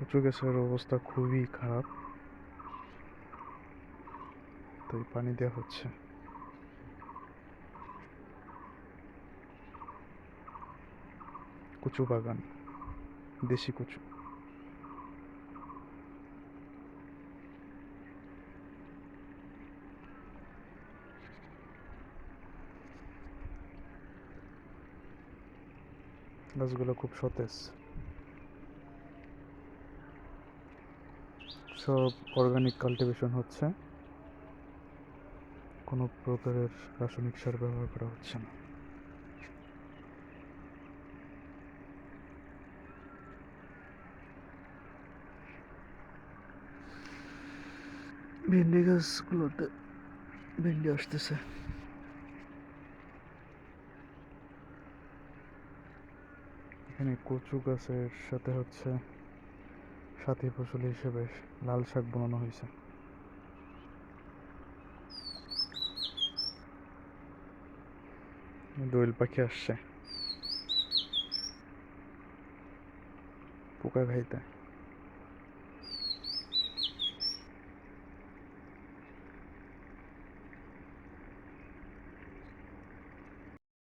কচু গাছের অবস্থা খুবই খারাপ, তাই পানি দেওয়া হচ্ছে। কচু বাগান, দেশি কচু। গাছগুলো খুব সতেজ, সব অর্গানিক কাল্টিভেশন হচ্ছে, কোনো প্রকারের রাসায়নিক সার ব্যবহার করা হচ্ছে না। ভেন্ডি গাছগুলোতে ভেন্ডি আসতেছে। এখানে কচু গাছের সাথে হচ্ছে সাথী ফসল হিসেবে লাল শাক বানানো হয়েছে। দোয়েল পাখি আসছে পোকা খাইতে।